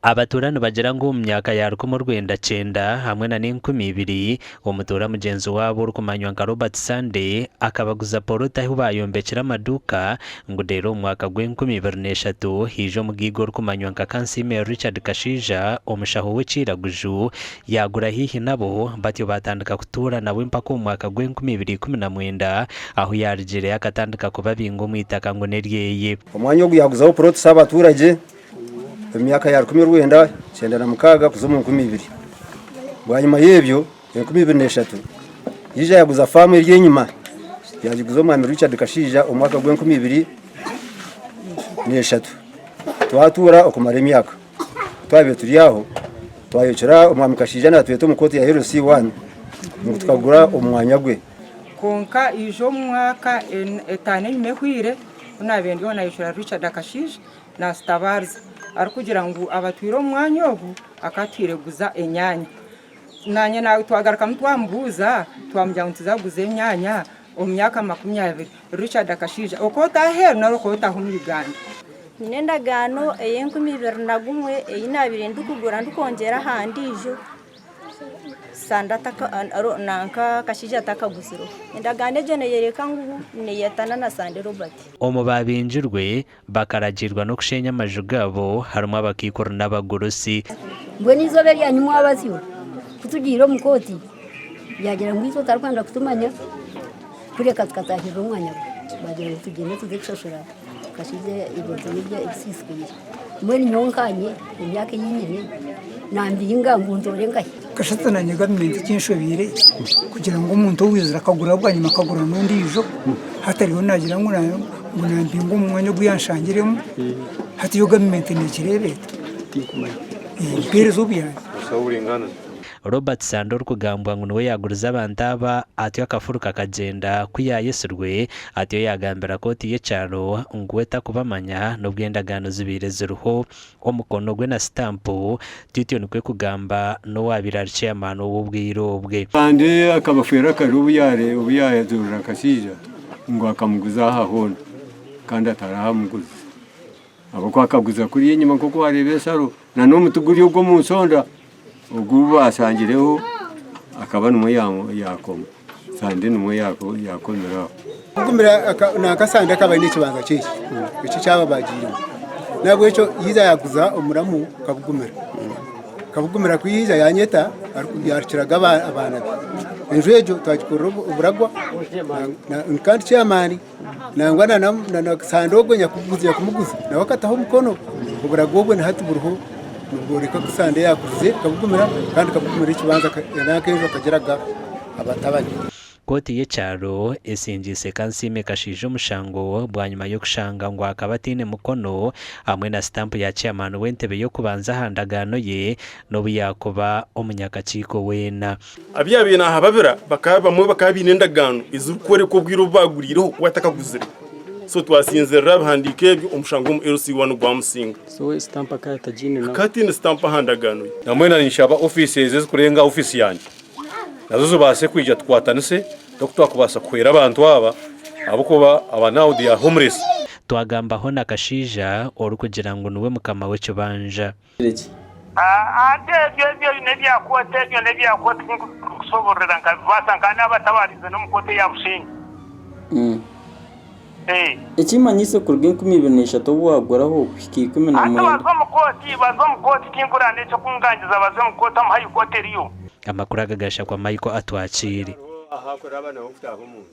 abaturano bagera ngo mu myaka ya 19 hamwe na 12 umutura mugenzi wabo rukumanywa nka Robert Sande akabaguza porota aho bayombekera amaduka ngo rero umwaka gw'2023 hijo mugigo rukumanywa nka Kansime Richard Kashija omushaho w'ikiraguju yagura hihi nabo batyo batandika kutura nawe mpaka umwaka gw'2019 aho yarigere akatandika kubabingo mwitaka ngo neryeye umwanya wo yaguzaho porota s'abaturage imyaka ya 1996 kuzomu 2020 bwanyuma yebyo 2023 yije yaguza famu iri nyuma yagiguza umwami Richard Kashija umwaka gwa 2023 twatura okumara imyaka twabe turiyaho twayocera umwami Kashija natwe to mukoti ya LC1 ngo tukagura umwanya gwe konka ijo mwaka etane nyumehwire unabendiho nayishura Richard Kashija na Stavares ari kugira ngo abatwiro umwanya ogu akatwireguza enyanya nanye nawe twagaruka mutwambuza twamujya ntuzaguze enyanya omyaka 20 Richard Kashija okota he narokota hu mu Uganda nendagano eyenkumibernagumwe eyinabire ndukugura ndukongera handijo sandataka nanka Kashija takagusiro endagane jene yereka ngo niyatana na Sande Robert omo babinjirwe bakaragirwa no kushenya amajugabo harimo abakikora n'abagorosi ngo nizobe ryanyuma abaziho kutugiro mukoti yagera ngwizo tarkwanda kutumanya kureka tukatahira umwanya bagira tugende tuzekishashura Kashije ibozo n'ibya exiswe mwe nyonkanye imyaka yinyene nambinga ngundore ngahe kashatana nyegamenti kinshobire kugira ngo umuntu wizira akagura bwanyuma akagura n'undi ijo hatariho nagira ngo nambinga umwanya gwiyanshangiremo hati yo gamenti nekirebeta perezo bya sawuringana Robert Sandor kugambwa ngo niwe yaguriza abantaba atiyo akafuruka kagenda kuyayesurwe atiyo yagambira koti y'ecaro ngweta kubamanya no bwendagano zibirezeruho omukono gwe na stampo tityo nikwe kugamba no wabira chairman w'ubwirobwe kandi akabafera karubu yare ubuyaye zura Kashija ngo akamuguza hahona kandi atarahamuguza abo kwa akaguza kuri yenyuma koko warebesaro na no mutuguri ubwo mu nsonda ugubu asangireho akaba n'umuyamo yakoma Sande n'umuyako yakomera kumira nakasande akaba n'ikibanza cyiki iki cyaba bagiriwe nabwo cyo yiza yaguza umuramu kabugumira kuyiza yanyeta arikiraga abana enjejo twakikoro uburagwa kandi cyamani nangwana na Sandogo nyakuguza kumuguza nawe akataho mukono uburagwa na hati buruho Nugoreka kusande yakuze kabugumira kandi kabugumira ikibanza nakejo kageraga abatabanye koti y'ecaro esingise Kansime Kashije umushango bwanyuma yo kushanga ngo akabatine mukono hamwe na stamp ya chairman w'entebe yo kubanza handagano ye no buyakoba umunyakaciko wena abyabina hababira bakaba mu bakabinendagano izukore ko bwiro baguriro watakaguzire so twasinzera bahandike umushango mu LC1 gwa musinga so stamp akata jine na katine stamp handagano namwe nishaba offices zikurenga office yanjye nazo zubase kwija twatanise Dr. kubasa kwera abantu aba abukoba abanaudi ya homeless twagambaho na Kashija orukugira ngo nuwe mukama we cyobanja ate byo nebya kote kusoborera nkabasa nkana abatabarize no mukote ya bushinga ikimanyise kurwe 2023 waguraho kikumi na mwe bazo mukoti kingurane cyo kungangiza bazo mukota muhayi kote riyo amakuru agagasha kwa Michael atwakiri ahakora abana bafite aho mu